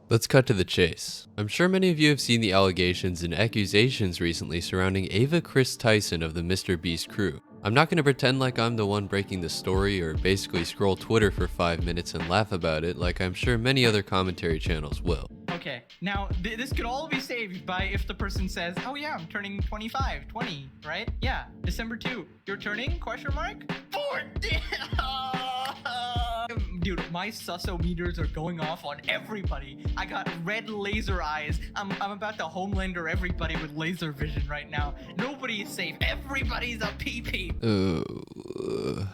Let's cut to the chase. I'm sure many of you have seen the allegations and accusations recently surrounding Ava Kris Tyson of the MrBeast crew. I'm not going to pretend like I'm the one breaking the story or basically scroll Twitter for 5 minutes and laugh about it like I'm sure many other commentary channels will. Okay, now this could all be saved by if the person says, oh yeah, I'm turning 25, 20, right? Yeah, December 2. You're turning? Question mark? 40! Dude, my susso-meters are going off on everybody. I got red laser eyes. I'm about to Homelander everybody with laser vision right now. Nobody is safe. Everybody's a PP.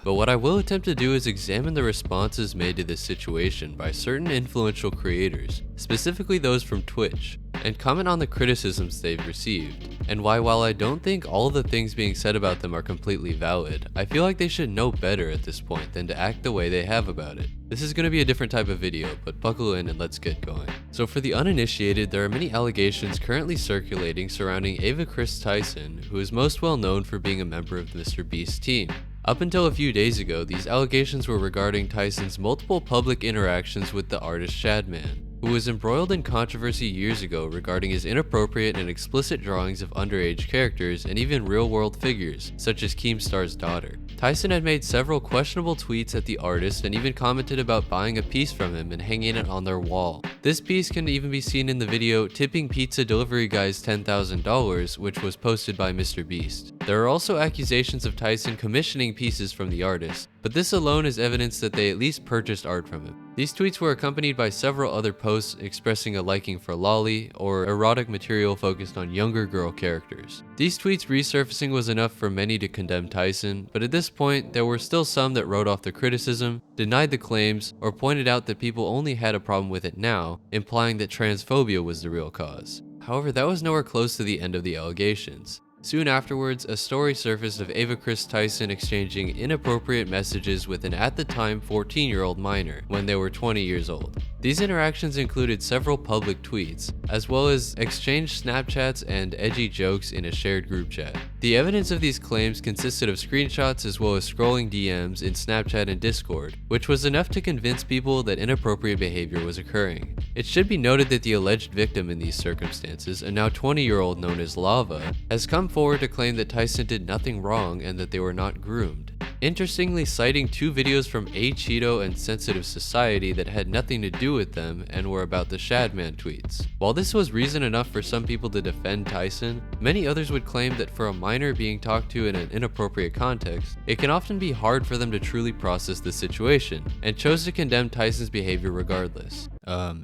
But what I will attempt to do is examine the responses made to this situation by certain influential creators, specifically those from Twitch, and comment on the criticisms they've received, and why, while I don't think all of the things being said about them are completely valid, I feel like they should know better at this point than to act the way they have about it. This is going to be a different type of video, but buckle in and let's get going. So for the uninitiated, there are many allegations currently circulating surrounding Ava Kris Tyson, who is most well known for being a member of the MrBeast team. Up until a few days ago, these allegations were regarding Tyson's multiple public interactions with the artist Shadman, who was embroiled in controversy years ago regarding his inappropriate and explicit drawings of underage characters and even real-world figures, such as Keemstar's daughter. Tyson had made several questionable tweets at the artist and even commented about buying a piece from him and hanging it on their wall. This piece can even be seen in the video Tipping Pizza Delivery Guys $10,000, which was posted by MrBeast. There are also accusations of Tyson commissioning pieces from the artist, but this alone is evidence that they at least purchased art from him. These tweets were accompanied by several other posts expressing a liking for lolly or erotic material focused on younger girl characters. These tweets resurfacing was enough for many to condemn Tyson, but at this point there were still some that wrote off the criticism, denied the claims, or pointed out that people only had a problem with it now, implying that transphobia was the real cause. However, that was nowhere close to the end of the allegations. Soon afterwards, a story surfaced of Ava Kris Tyson exchanging inappropriate messages with an at the time 14-year-old minor when they were 20 years old. These interactions included several public tweets, as well as exchanged Snapchats and edgy jokes in a shared group chat. The evidence of these claims consisted of screenshots as well as scrolling DMs in Snapchat and Discord, which was enough to convince people that inappropriate behavior was occurring. It should be noted that the alleged victim in these circumstances, a now 20-year-old known as Lava, has come forward to claim that Tyson did nothing wrong and that they were not groomed. Interestingly, citing two videos from A Cheeto and Sensitive Society that had nothing to do with them and were about the Shadman tweets. While this was reason enough for some people to defend Tyson, many others would claim that for a minor being talked to in an inappropriate context, it can often be hard for them to truly process the situation, and chose to condemn Tyson's behavior regardless.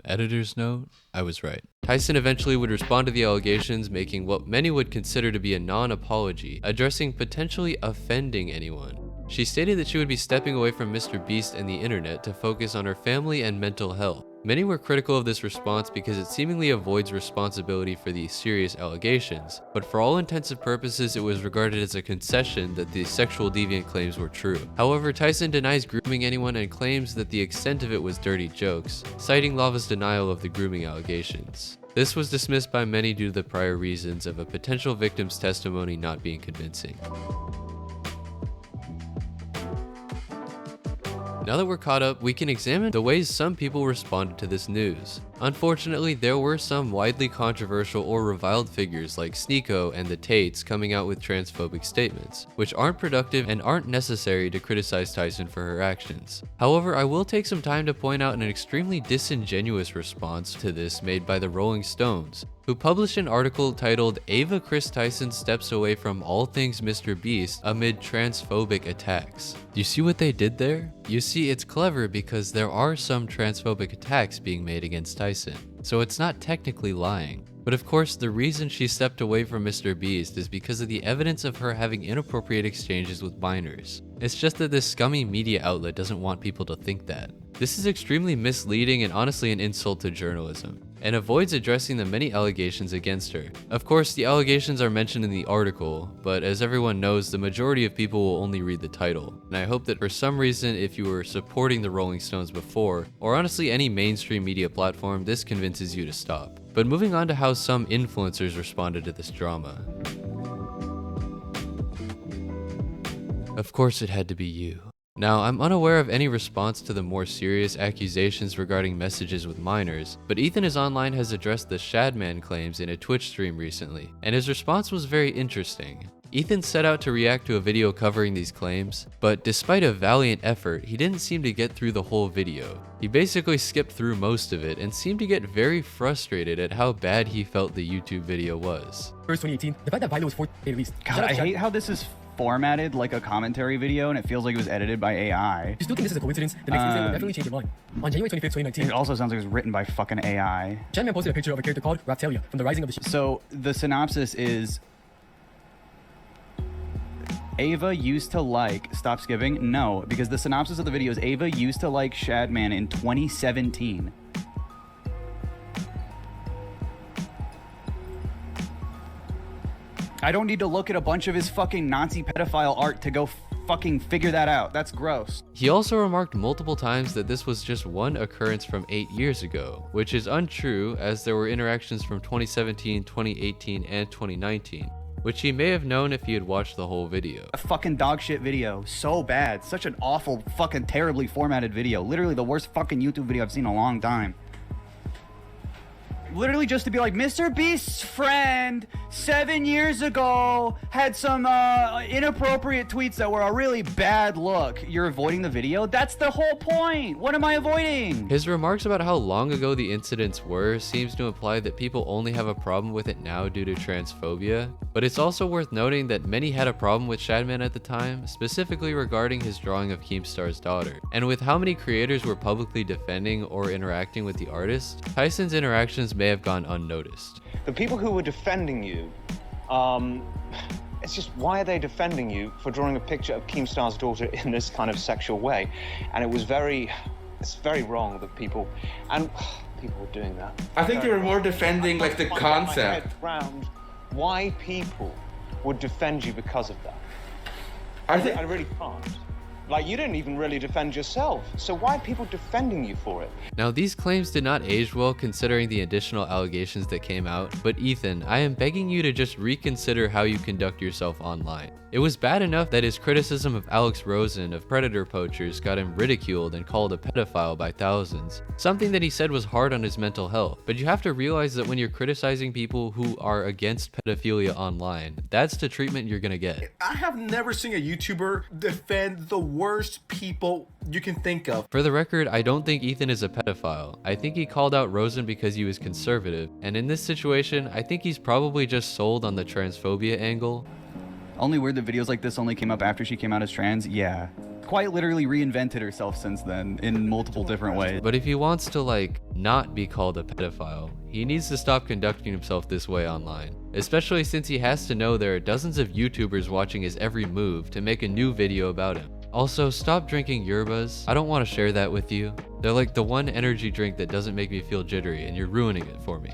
Editor's note, I was right. Tyson eventually would respond to the allegations, making what many would consider to be a non-apology, addressing potentially offending anyone. She stated that she would be stepping away from MrBeast and the internet to focus on her family and mental health. Many were critical of this response because it seemingly avoids responsibility for these serious allegations, but for all intents and purposes it was regarded as a concession that the sexual deviant claims were true. However, Tyson denies grooming anyone and claims that the extent of it was dirty jokes, citing Lava's denial of the grooming allegations. This was dismissed by many due to the prior reasons of a potential victim's testimony not being convincing. Now that we're caught up, we can examine the ways some people responded to this news. Unfortunately, there were some widely controversial or reviled figures like Sneeko and the Tates coming out with transphobic statements, which aren't productive and aren't necessary to criticize Tyson for her actions. However, I will take some time to point out an extremely disingenuous response to this made by the Rolling Stones, who published an article titled "Ava Kris Tyson Steps Away from All Things MrBeast Amid Transphobic Attacks." Do you see what they did there? You see, it's clever because there are some transphobic attacks being made against Tyson, so it's not technically lying. But of course, the reason she stepped away from MrBeast is because of the evidence of her having inappropriate exchanges with minors. It's just that this scummy media outlet doesn't want people to think that. This is extremely misleading and honestly an insult to journalism, and avoids addressing the many allegations against her. Of course, the allegations are mentioned in the article, but as everyone knows, the majority of people will only read the title. And I hope that for some reason, if you were supporting the Rolling Stones before, or honestly any mainstream media platform, this convinces you to stop. But moving on to how some influencers responded to this drama. Of course it had to be you. Now, I'm unaware of any response to the more serious accusations regarding messages with minors, but ethanisonline has addressed the Shadman claims in a Twitch stream recently, and his response was very interesting. Ethan set out to react to a video covering these claims, but despite a valiant effort, he didn't seem to get through the whole video. He basically skipped through most of it and seemed to get very frustrated at how bad he felt the YouTube video was. First 2018, the fact that Vilo was 4 released. God, I hate how this is formatted like a commentary video and it feels like it was edited by AI. If you still think this is a coincidence, the next Tuesday will definitely change your mind. On January 25th, 2019, It also sounds like it was written by fucking AI. Shadman posted a picture of a character called Raptalia from the Rising of the So the synopsis is Ava used to like, stop skipping, no, because the synopsis of the video is Ava used to like Shadman in 2017. I don't need to look at a bunch of his fucking Nazi pedophile art to go fucking figure that out. That's gross. He also remarked multiple times that this was just one occurrence from 8 years ago, which is untrue as there were interactions from 2017, 2018, and 2019, which he may have known if he had watched the whole video. A fucking dog shit video. So bad. Such an awful, fucking terribly formatted video. Literally the worst fucking YouTube video I've seen in a long time. Literally just to be like, Mr. Beast's friend 7 years ago had some inappropriate tweets that were a really bad look. You're avoiding the video? That's the whole point. What am I avoiding? His remarks about how long ago the incidents were seems to imply that people only have a problem with it now due to transphobia, but it's also worth noting that many had a problem with Shadman at the time, specifically regarding his drawing of Keemstar's daughter. And with how many creators were publicly defending or interacting with the artist, Tyson's interactions may have gone unnoticed. The people who were defending you, it's just, why are they defending you for drawing a picture of Keemstar's daughter in this kind of sexual way? And it's very wrong that people were doing that. I think they were more defending like the concept. Why people would defend you because of that. I really can't. Like, you didn't even really defend yourself, so why are people defending you for it? Now, these claims did not age well considering the additional allegations that came out, but Ethan, I am begging you to just reconsider how you conduct yourself online. It was bad enough that his criticism of Alex Rosen of Predator Poachers got him ridiculed and called a pedophile by thousands, something that he said was hard on his mental health, but you have to realize that when you're criticizing people who are against pedophilia online, that's the treatment you're gonna get. I have never seen a YouTuber defend the worst people you can think of. For the record, I don't think Ethan is a pedophile. I think he called out Rosen because he was conservative, and in this situation, I think he's probably just sold on the transphobia angle. Only weird that videos like this only came up after she came out as trans? Yeah. Quite literally reinvented herself since then in multiple different ways. But if he wants to, like, not be called a pedophile, he needs to stop conducting himself this way online. Especially since he has to know there are dozens of YouTubers watching his every move to make a new video about him. Also, stop drinking yerbas. I don't want to share that with you. They're like the one energy drink that doesn't make me feel jittery, and you're ruining it for me.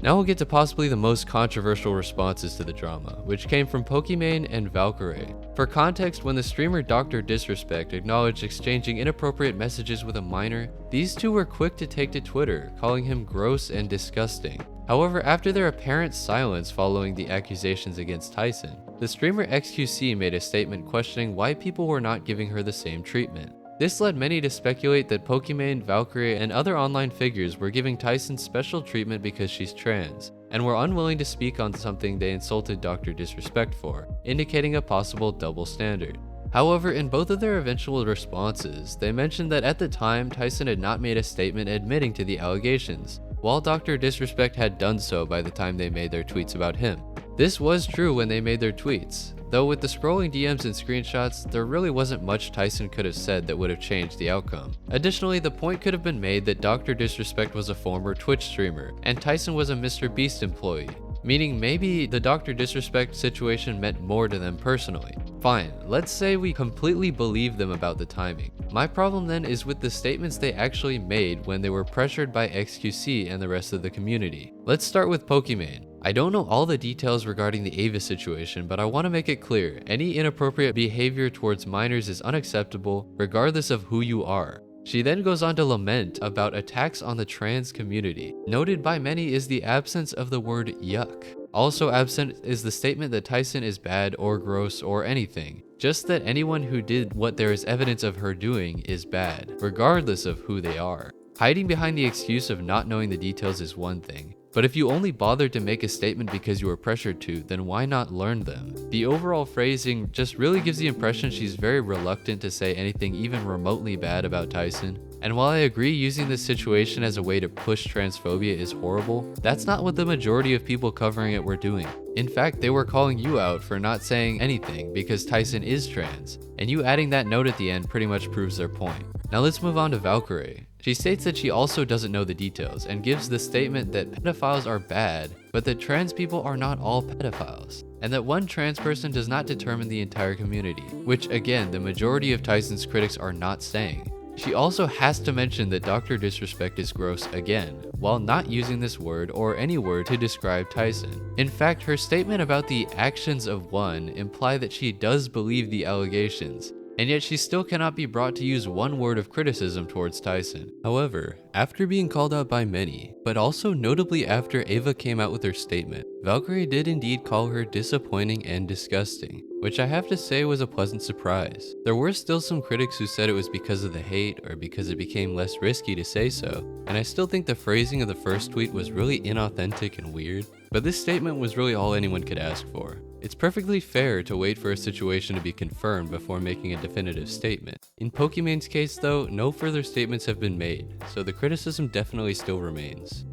Now we'll get to possibly the most controversial responses to the drama, which came from Pokimane and Valkyrae. For context, when the streamer Dr. Disrespect acknowledged exchanging inappropriate messages with a minor, these two were quick to take to Twitter, calling him gross and disgusting. However, after their apparent silence following the accusations against Tyson, the streamer XQC made a statement questioning why people were not giving her the same treatment. This led many to speculate that Pokimane, Valkyrae, and other online figures were giving Tyson special treatment because she's trans, and were unwilling to speak on something they insulted Dr. Disrespect for, indicating a possible double standard. However, in both of their eventual responses, they mentioned that at the time, Tyson had not made a statement admitting to the allegations, while Dr. Disrespect had done so by the time they made their tweets about him. This was true when they made their tweets, though with the scrolling DMs and screenshots, there really wasn't much Tyson could have said that would have changed the outcome. Additionally, the point could have been made that Dr. Disrespect was a former Twitch streamer, and Tyson was a Mr. Beast employee, meaning maybe the Dr. Disrespect situation meant more to them personally. Fine, let's say we completely believe them about the timing. My problem then is with the statements they actually made when they were pressured by XQC and the rest of the community. Let's start with Pokimane. I don't know all the details regarding the Ava situation, but I want to make it clear, any inappropriate behavior towards minors is unacceptable, regardless of who you are. She then goes on to lament about attacks on the trans community. Noted by many is the absence of the word yuck. Also absent is the statement that Tyson is bad or gross or anything, just that anyone who did what there is evidence of her doing is bad, regardless of who they are. Hiding behind the excuse of not knowing the details is one thing, but if you only bothered to make a statement because you were pressured to, then why not learn them? The overall phrasing just really gives the impression she's very reluctant to say anything even remotely bad about Tyson. And while I agree using this situation as a way to push transphobia is horrible, that's not what the majority of people covering it were doing. In fact, they were calling you out for not saying anything because Tyson is trans, and you adding that note at the end pretty much proves their point. Now let's move on to Valkyrae. She states that she also doesn't know the details and gives the statement that pedophiles are bad, but that trans people are not all pedophiles, and that one trans person does not determine the entire community, which again, the majority of Tyson's critics are not saying. She also has to mention that Dr. Disrespect is gross again, while not using this word or any word to describe Tyson. In fact, her statement about the actions of one imply that she does believe the allegations, and yet she still cannot be brought to use one word of criticism towards Tyson. However, after being called out by many, but also notably after Ava came out with her statement, Valkyrae did indeed call her disappointing and disgusting, which I have to say was a pleasant surprise. There were still some critics who said it was because of the hate or because it became less risky to say so, and I still think the phrasing of the first tweet was really inauthentic and weird, but this statement was really all anyone could ask for. It's perfectly fair to wait for a situation to be confirmed before making a definitive statement. In Pokimane's case though, no further statements have been made, so the criticism definitely still remains.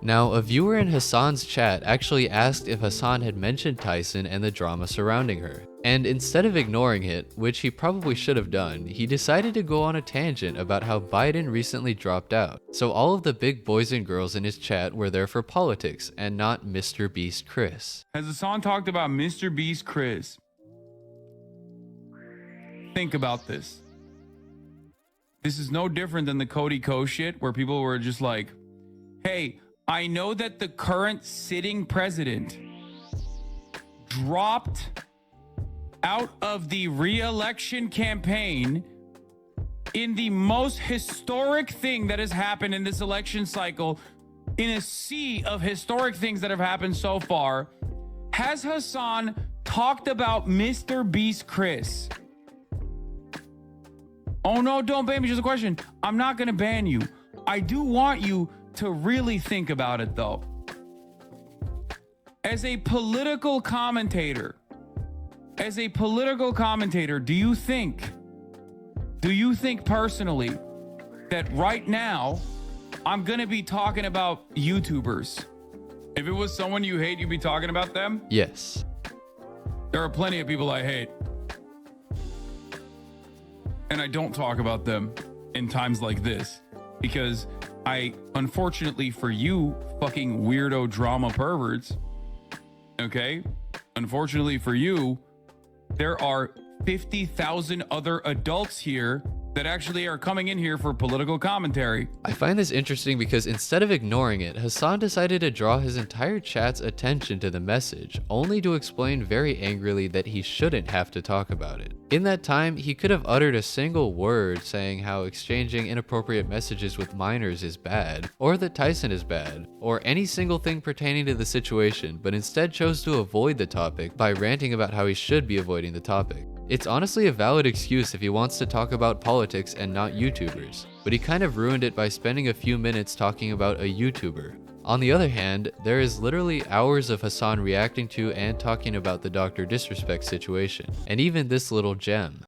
Now, a viewer in Hasan's chat actually asked if Hasan had mentioned Tyson and the drama surrounding her. And instead of ignoring it, which he probably should have done, he decided to go on a tangent about how Biden recently dropped out. So all of the big boys and girls in his chat were there for politics and not Mr. Beast Chris. Has Hasan talked about Mr. Beast Chris? Think about this. This is no different than the Cody Ko shit where people were just like, hey, I know that the current sitting president dropped out of the re-election campaign in the most historic thing that has happened in this election cycle, in a sea of historic things that have happened so far. Has Hasan talked about Mr. Beast Chris? Oh no, don't ban me, just a question. I'm not gonna ban you. I do want you to really think about it though. As a political commentator, do you think personally that right now I'm gonna be talking about YouTubers? If it was someone you hate, you'd be talking about them? Yes. There are plenty of people I hate, and I don't talk about them in times like this because unfortunately for you fucking weirdo drama perverts, okay? Unfortunately for you, there are 50,000 other adults here that actually are coming in here for political commentary. I find this interesting because instead of ignoring it, Hasan decided to draw his entire chat's attention to the message, only to explain very angrily that he shouldn't have to talk about it. In that time, he could have uttered a single word saying how exchanging inappropriate messages with minors is bad, or that Tyson is bad, or any single thing pertaining to the situation, but instead chose to avoid the topic by ranting about how he should be avoiding the topic. It's honestly a valid excuse if he wants to talk about politics and not YouTubers, but he kind of ruined it by spending a few minutes talking about a YouTuber. On the other hand, there is literally hours of Hasan reacting to and talking about the Dr. Disrespect situation, and even this little gem.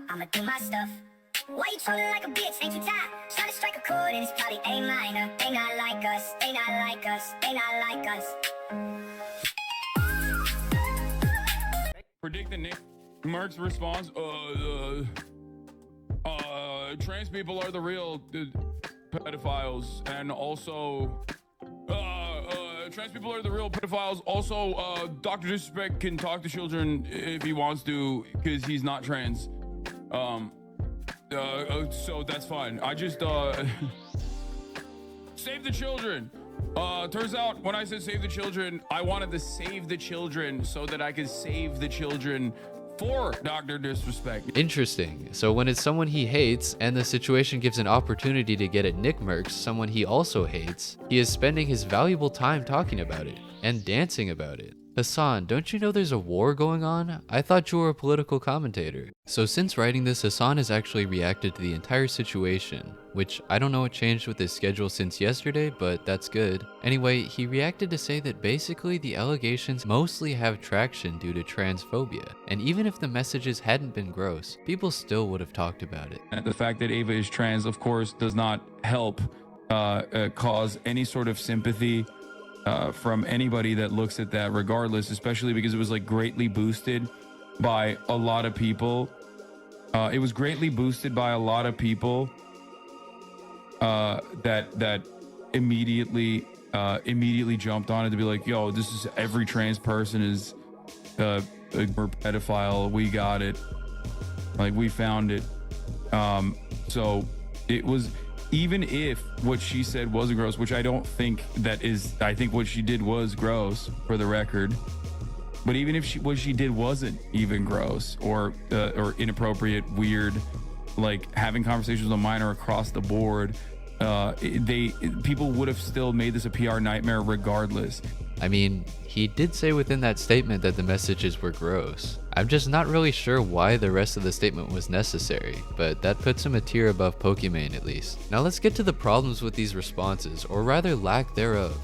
I'ma do my stuff. Why you trolling like a bitch? Ain't you tired? Trying to strike a chord and it's probably A minor. They not like us, they not like us, they not like us. Predict the Nick Merck's response. Trans people are the real pedophiles, and also trans people are the real pedophiles. Also, Dr. Disrespect can talk to children if he wants to, because he's not trans. So that's fine. I just save the children. Turns out when I said save the children, I wanted to save the children so that I could save the children for Dr. Disrespect. Interesting. So when it's someone he hates and the situation gives an opportunity to get at Nick Merckx, someone he also hates, he is spending his valuable time talking about it and dancing about it. Hasan, don't you know there's a war going on? I thought you were a political commentator. So since writing this, Hasan has actually reacted to the entire situation, which I don't know what changed with his schedule since yesterday, but that's good. Anyway, he reacted to say that basically the allegations mostly have traction due to transphobia, and even if the messages hadn't been gross, people still would have talked about it. And the fact that Ava is trans, of course, does not help cause any sort of sympathy from anybody that looks at that, regardless, especially because it was like greatly boosted by a lot of people. It was greatly boosted by a lot of people that immediately jumped on it to be like, yo, this is every trans person is a pedophile. We got it. Like, we found it. So it was, even if what she said wasn't gross, which I don't think that is, I think what she did was gross, for the record. But even if what she did wasn't even gross or inappropriate, weird, like having conversations with a minor across the board, people would have still made this a PR nightmare regardless. I mean, he did say within that statement that the messages were gross. I'm just not really sure why the rest of the statement was necessary, but that puts him a tier above Pokimane at least. Now let's get to the problems with these responses, or rather lack thereof.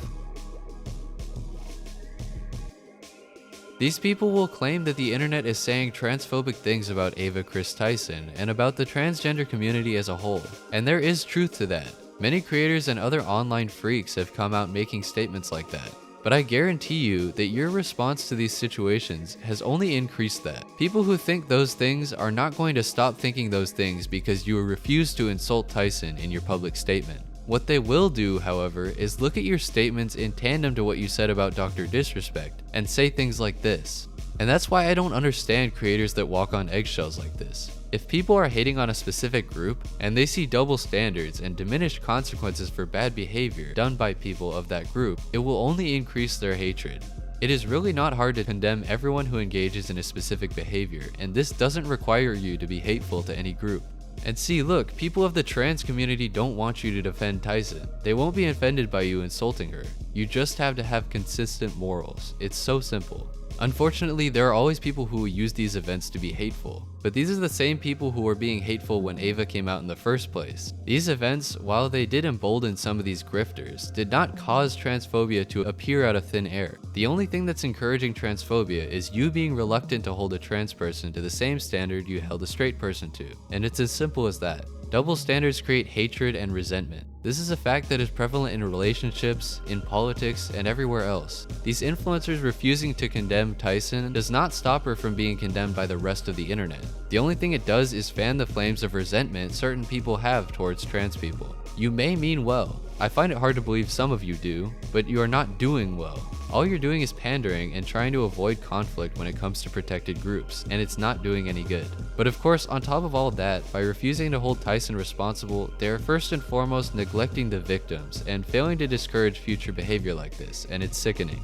These people will claim that the internet is saying transphobic things about Ava Kris Tyson and about the transgender community as a whole, and there is truth to that. Many creators and other online freaks have come out making statements like that. But I guarantee you that your response to these situations has only increased that. People who think those things are not going to stop thinking those things because you refuse to insult Tyson in your public statement. What they will do, however, is look at your statements in tandem to what you said about Dr. Disrespect and say things like this. And that's why I don't understand creators that walk on eggshells like this. If people are hating on a specific group and they see double standards and diminished consequences for bad behavior done by people of that group, it will only increase their hatred. It is really not hard to condemn everyone who engages in a specific behavior, and this doesn't require you to be hateful to any group. And see, look, people of the trans community don't want you to defend Tyson. They won't be offended by you insulting her. You just have to have consistent morals. It's so simple. Unfortunately, there are always people who will use these events to be hateful, but these are the same people who were being hateful when Ava came out in the first place. These events, while they did embolden some of these grifters, did not cause transphobia to appear out of thin air. The only thing that's encouraging transphobia is you being reluctant to hold a trans person to the same standard you held a straight person to, and it's as simple as that. Double standards create hatred and resentment. This is a fact that is prevalent in relationships, in politics, and everywhere else. These influencers refusing to condemn Tyson does not stop her from being condemned by the rest of the internet. The only thing it does is fan the flames of resentment certain people have towards trans people. You may mean well. I find it hard to believe some of you do, but you are not doing well. All you're doing is pandering and trying to avoid conflict when it comes to protected groups, and it's not doing any good. But of course, on top of all of that, by refusing to hold Tyson responsible, they are first and foremost neglecting the victims and failing to discourage future behavior like this, and it's sickening.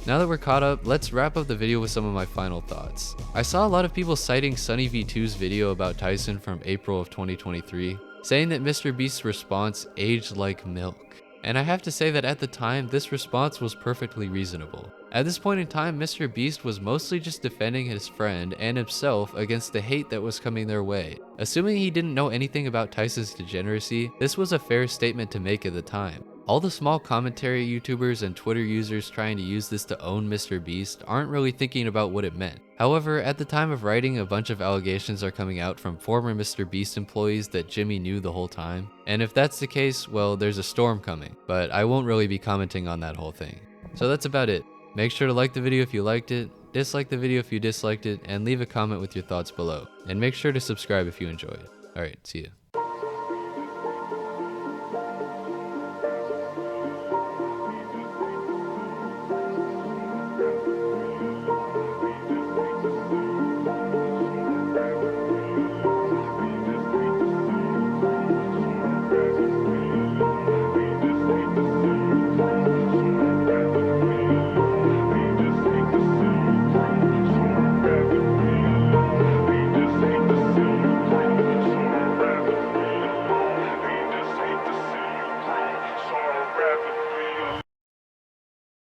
Now that we're caught up, let's wrap up the video with some of my final thoughts. I saw a lot of people citing Sunny V2's video about Tyson from April of 2023, saying that Mr. Beast's response aged like milk. And I have to say that at the time, this response was perfectly reasonable. At this point in time, Mr. Beast was mostly just defending his friend and himself against the hate that was coming their way. Assuming he didn't know anything about Tyson's degeneracy, this was a fair statement to make at the time. All the small commentary YouTubers and Twitter users trying to use this to own Mr. Beast aren't really thinking about what it meant. However, at the time of writing, a bunch of allegations are coming out from former Mr. Beast employees that Jimmy knew the whole time. And if that's the case, well, there's a storm coming, but I won't really be commenting on that whole thing. So that's about it. Make sure to like the video if you liked it, dislike the video if you disliked it, and leave a comment with your thoughts below. And make sure to subscribe if you enjoyed. Alright, see ya.